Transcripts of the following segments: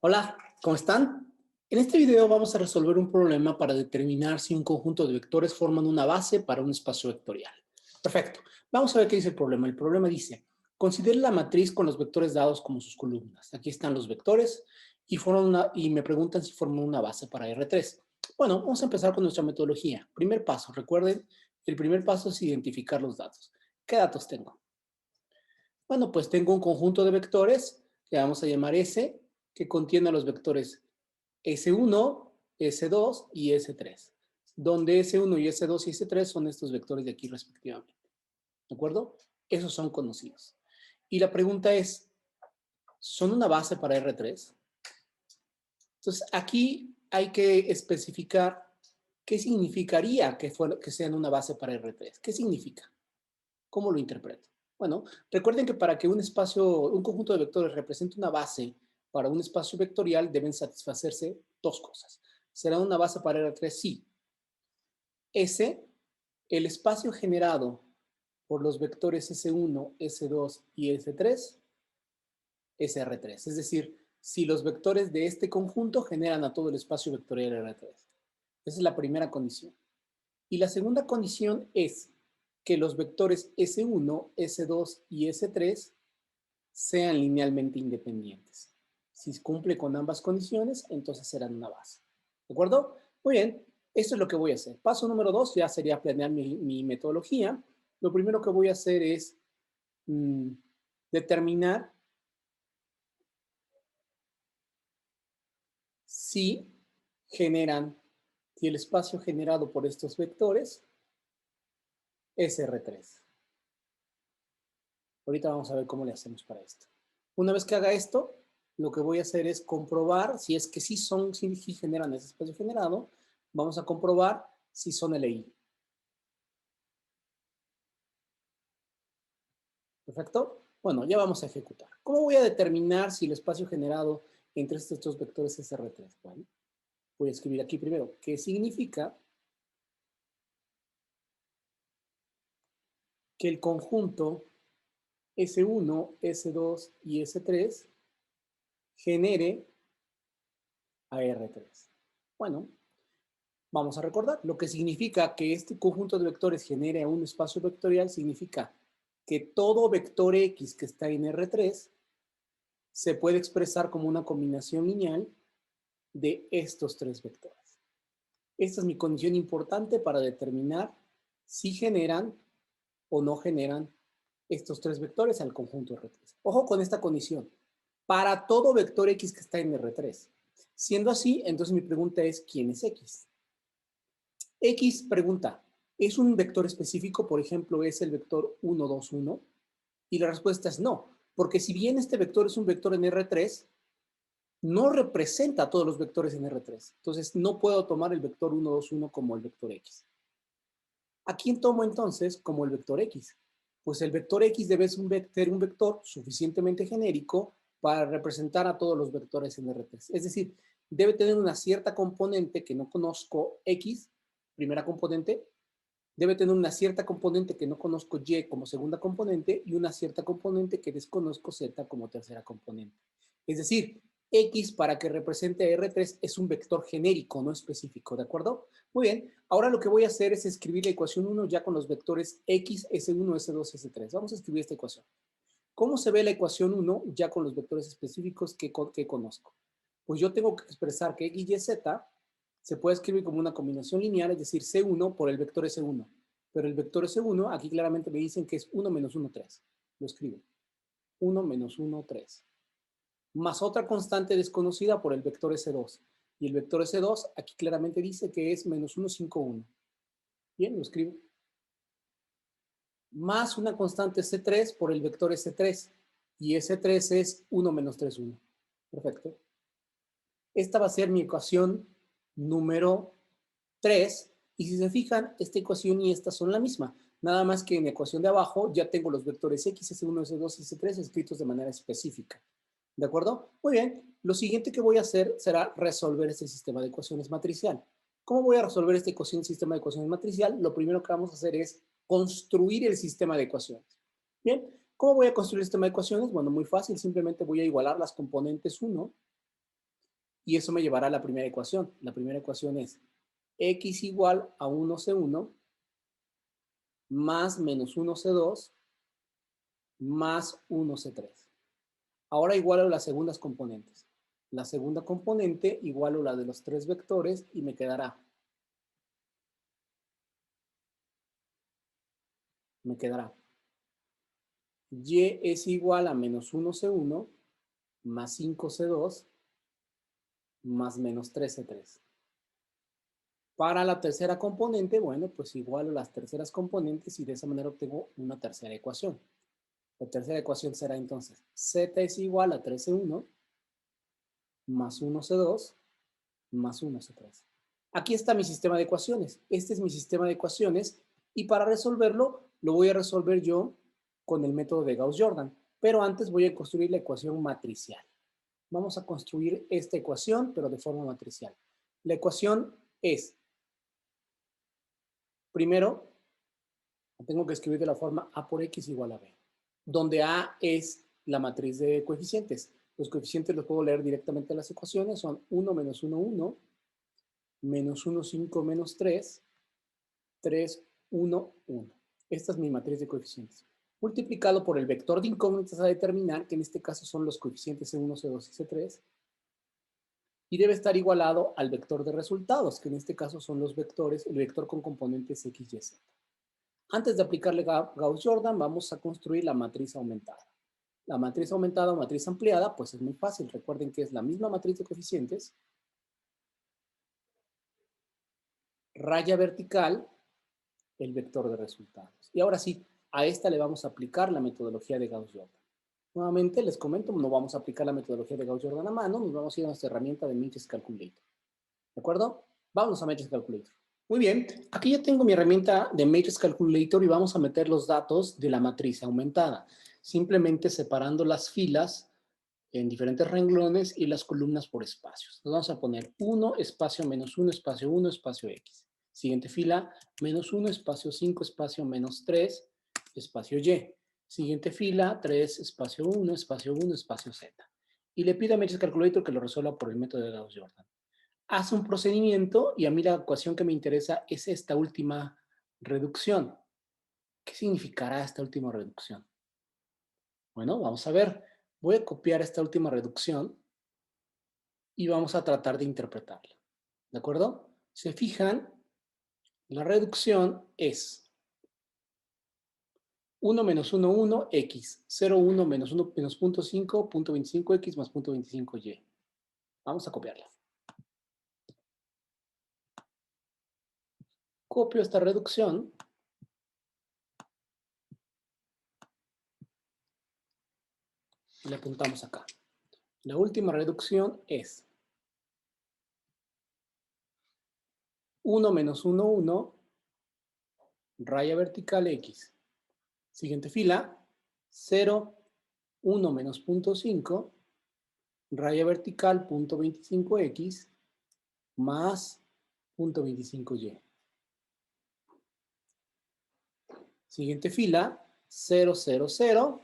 Hola, ¿cómo están? En este video vamos a resolver un problema para determinar si un conjunto de vectores forman una base para un espacio vectorial. Perfecto. Vamos a ver qué dice el problema. El problema dice, considere la matriz con los vectores dados como sus columnas. Aquí están los vectores y me preguntan si forman una base para R3. Bueno, vamos a empezar con nuestra metodología. Primer paso, recuerden, el primer paso es identificar los datos. ¿Qué datos tengo? Bueno, pues tengo un conjunto de vectores que vamos a llamar S, que contiene a los vectores S1, S2 y S3, donde S1 y S2 y S3 son estos vectores de aquí respectivamente. ¿De acuerdo? Esos son conocidos. Y la pregunta es, ¿son una base para R3? Entonces, aquí hay que especificar qué significaría que sean una base para R3. ¿Qué significa? ¿Cómo lo interpreto? Bueno, recuerden que para que un conjunto de vectores represente una base para un espacio vectorial deben satisfacerse dos cosas. ¿Será una base para R3? Sí. S, el espacio generado por los vectores S1, S2 y S3 es R3. Es decir, si los vectores de este conjunto generan a todo el espacio vectorial R3. Esa es la primera condición. Y la segunda condición es que los vectores S1, S2 y S3 sean linealmente independientes. Si cumple con ambas condiciones, entonces serán una base. ¿De acuerdo? Muy bien, esto es lo que voy a hacer. Paso número 2 ya sería planear mi metodología. Lo primero que voy a hacer es determinar si si el espacio generado por estos vectores es R3. Ahorita vamos a ver cómo le hacemos para esto. Una vez que haga esto, lo que voy a hacer es comprobar si es que sí generan ese espacio generado. Vamos a comprobar si son LI. ¿Perfecto? Bueno, ya vamos a ejecutar. ¿Cómo voy a determinar si el espacio generado entre estos dos vectores es R3? Bueno, voy a escribir aquí primero qué significa que el conjunto S1, S2 y S3 genere a R3. Bueno, vamos a recordar, lo que significa que este conjunto de vectores genere un espacio vectorial significa que todo vector X que está en R3 se puede expresar como una combinación lineal de estos tres vectores. Esta es mi condición importante para determinar si generan o no generan estos tres vectores al conjunto R3. Ojo con esta condición. Para todo vector X que está en R3. Siendo así, entonces mi pregunta es, ¿quién es X? X pregunta, ¿es un vector específico? Por ejemplo, ¿es el vector 1, 2, 1? Y la respuesta es no, porque si bien este vector es un vector en R3, no representa a todos los vectores en R3. Entonces, no puedo tomar el vector 1, 2, 1 como el vector X. ¿A quién tomo entonces como el vector X? Pues el vector X debe ser un vector suficientemente genérico para representar a todos los vectores en R3. Es decir, debe tener una cierta componente que no conozco X, primera componente, debe tener una cierta componente que no conozco Y como segunda componente y una cierta componente que desconozco Z como tercera componente. Es decir, X para que represente R3 es un vector genérico, no específico, ¿de acuerdo? Muy bien, ahora lo que voy a hacer es escribir la ecuación 1 ya con los vectores X, S1, S2, S3. Vamos a escribir esta ecuación. ¿Cómo se ve la ecuación 1 ya con los vectores específicos que conozco? Pues yo tengo que expresar que X, Y, Z se puede escribir como una combinación lineal, es decir, C1 por el vector S1. Pero el vector S1, aquí claramente me dicen que es 1 menos 1, 3. Lo escribo. 1 menos 1, 3. Más otra constante desconocida por el vector S2. Y el vector S2 aquí claramente dice que es menos 1, 5, 1. Bien, lo escribo. Más una constante C3 por el vector S3. Y S3 es 1 menos 3, 1. Perfecto. Esta va a ser mi ecuación número 3. Y si se fijan, esta ecuación y esta son la misma. Nada más que en la ecuación de abajo ya tengo los vectores X, S1, S2 y S3 escritos de manera específica. ¿De acuerdo? Muy bien. Lo siguiente que voy a hacer será resolver este sistema de ecuaciones matricial. ¿Cómo voy a resolver este sistema de ecuaciones matricial? Lo primero que vamos a hacer es construir el sistema de ecuaciones. Bien. ¿Cómo voy a construir el sistema de ecuaciones? Bueno, muy fácil. Simplemente voy a igualar las componentes 1 Y eso me llevará a la primera ecuación. La primera ecuación es x igual a 1c1 más menos 1c2 más 1c3. Ahora igualo las segundas componentes. La segunda componente igualo la de los tres vectores y me quedará y es igual a menos 1c1 más 5c2 más menos 3c3. Para la tercera componente, bueno, pues igualo las terceras componentes y de esa manera obtengo una tercera ecuación. La tercera ecuación será entonces z es igual a 3c1 más 1c2 más 1c3. Aquí está mi sistema de ecuaciones. Este es mi sistema de ecuaciones y para resolverlo lo voy a resolver yo con el método de Gauss-Jordan. Pero antes voy a construir la ecuación matricial. Vamos a construir esta ecuación, pero de forma matricial. La ecuación es, primero, tengo que escribir de la forma A por X igual a B, donde A es la matriz de coeficientes. Los coeficientes los puedo leer directamente en las ecuaciones, son 1 menos 1, 1, menos 1, 5, menos 3, 3, 1, 1. Esta es mi matriz de coeficientes. Multiplicado por el vector de incógnitas a determinar, que en este caso son los coeficientes C1, C2 y C3, y debe estar igualado al vector de resultados, que en este caso son los vectores, el vector con componentes X, Y, Z. Antes de aplicarle Gauss-Jordan, vamos a construir la matriz aumentada. La matriz aumentada o matriz ampliada, pues es muy fácil. Recuerden que es la misma matriz de coeficientes, raya vertical, el vector de resultados. Y ahora sí, a esta le vamos a aplicar la metodología de Gauss-Jordan. Nuevamente les comento, no vamos a aplicar la metodología de Gauss-Jordan a mano, nos vamos a ir a nuestra herramienta de Matrix Calculator. ¿De acuerdo? Vámonos a Matrix Calculator. Muy bien, aquí ya tengo mi herramienta de Matrix Calculator y vamos a meter los datos de la matriz aumentada, simplemente separando las filas en diferentes renglones y las columnas por espacios. Nos vamos a poner 1, espacio menos 1, espacio 1, espacio X. Siguiente fila, menos 1, espacio 5, espacio menos 3, espacio Y. Siguiente fila, 3, espacio 1, espacio 1, espacio Z. Y le pido a Matrix Calculator que lo resuelva por el método de Gauss-Jordan. Hace un procedimiento y a mí la ecuación que me interesa es esta última reducción. ¿Qué significará esta última reducción? Bueno, vamos a ver. Voy a copiar esta última reducción y vamos a tratar de interpretarla. ¿De acuerdo? Se fijan, la reducción es 1 menos 1, 1, X. 0, 1 menos 1 menos 0.5, 0.25X más 0.25Y. Vamos a copiarla. Copio esta reducción. Y le apuntamos acá. La última reducción es 1 menos 1, 1, raya vertical X. Siguiente fila, 0, 1 menos 0.5, raya vertical 0.25X más 0.25Y. Siguiente fila, 0, 0, 0,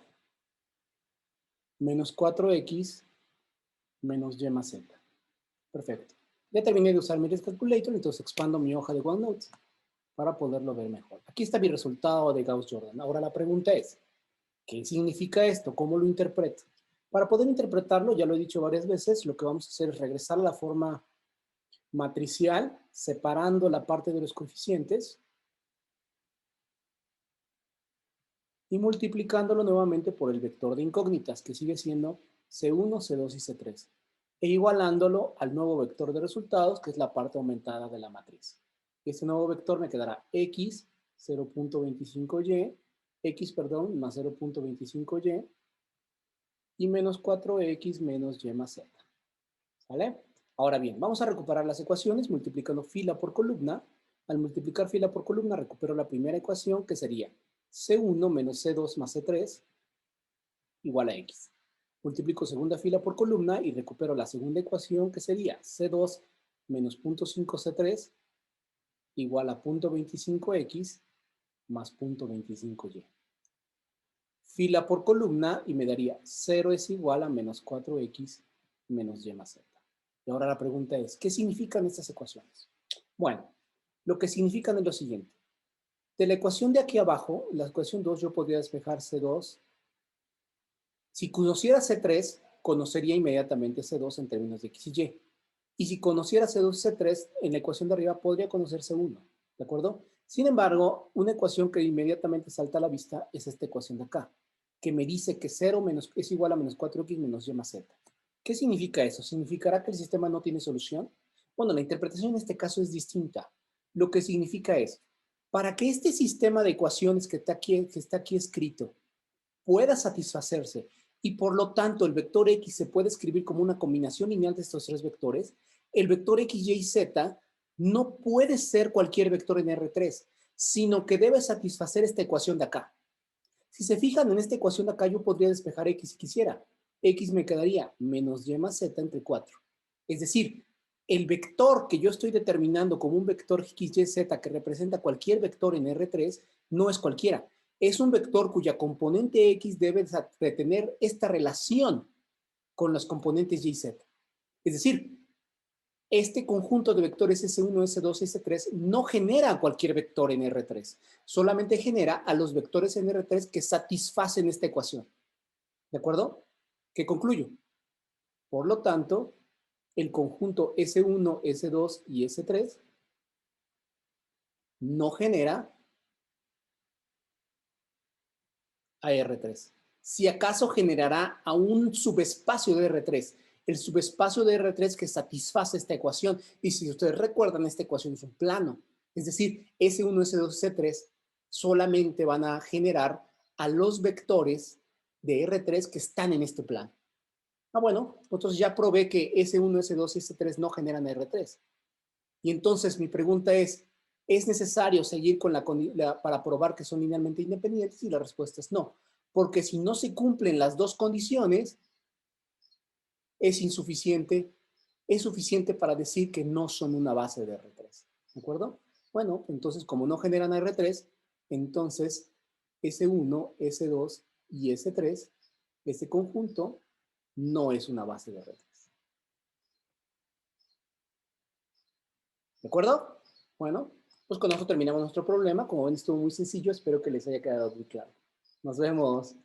menos 4X menos Y más Z. Perfecto. Ya terminé de usar mi Calculator, entonces expando mi hoja de OneNote para poderlo ver mejor. Aquí está mi resultado de Gauss-Jordan. Ahora la pregunta es, ¿qué significa esto? ¿Cómo lo interpreto? Para poder interpretarlo, ya lo he dicho varias veces, lo que vamos a hacer es regresar a la forma matricial, separando la parte de los coeficientes y multiplicándolo nuevamente por el vector de incógnitas, que sigue siendo C1, C2 y C3, e igualándolo al nuevo vector de resultados, que es la parte aumentada de la matriz. Este nuevo vector me quedará X, 0.25Y, X, perdón, más 0.25Y, y menos 4X menos Y más Z. ¿Vale? Ahora bien, vamos a recuperar las ecuaciones multiplicando fila por columna. Al multiplicar fila por columna, recupero la primera ecuación, que sería C1 menos C2 más C3 igual a X. Multiplico segunda fila por columna y recupero la segunda ecuación, que sería C2 menos 0.5C3 igual a 0.25X más 0.25Y. Fila por columna y me daría 0 es igual a menos 4X menos Y más Z. Y ahora la pregunta es, ¿qué significan estas ecuaciones? Bueno, lo que significan es lo siguiente. De la ecuación de aquí abajo, la ecuación 2, yo podría despejar C2. Si conociera C3, conocería inmediatamente C2 en términos de X y Y. Y si conociera C2 y C3, en la ecuación de arriba podría conocer C1, ¿de acuerdo? Sin embargo, una ecuación que inmediatamente salta a la vista es esta ecuación de acá, que me dice que 0 es igual a menos 4X menos Y más Z. ¿Qué significa eso? ¿Significará que el sistema no tiene solución? Bueno, la interpretación en este caso es distinta. Lo que significa es, para que este sistema de ecuaciones que está aquí escrito pueda satisfacerse y por lo tanto el vector X se puede escribir como una combinación lineal de estos tres vectores, el vector X, Y y Z no puede ser cualquier vector en R3, sino que debe satisfacer esta ecuación de acá. Si se fijan en esta ecuación de acá, yo podría despejar X si quisiera. X me quedaría menos Y más Z entre 4. Es decir, el vector que yo estoy determinando como un vector X, Y, Z que representa cualquier vector en R3 no es cualquiera. Es un vector cuya componente X debe de tener esta relación con los componentes Y y Z. Es decir, este conjunto de vectores S1, S2, S3 no genera cualquier vector en R3, solamente genera a los vectores en R3 que satisfacen esta ecuación. ¿De acuerdo? ¿Qué concluyo? Por lo tanto, el conjunto S1, S2 y S3 no genera a R3. Si acaso generará a un subespacio de R3, el subespacio de R3 que satisface esta ecuación. Y si ustedes recuerdan, esta ecuación es un plano. Es decir, S1, S2, S3 solamente van a generar a los vectores de R3 que están en este plano. Ah, bueno, entonces ya probé que S1, S2 y S3 no generan R3. Y entonces mi pregunta ¿es necesario seguir con para probar que son linealmente independientes? Y la respuesta es no, porque si no se cumplen las dos condiciones, es insuficiente, es suficiente para decir que no son una base de R3. ¿De acuerdo? Bueno, entonces como no generan R3, entonces S1, S2 y S3, este conjunto no es una base de R3. ¿De acuerdo? Bueno, pues con eso terminamos nuestro problema. Como ven, estuvo muy sencillo. Espero que les haya quedado muy claro. Nos vemos.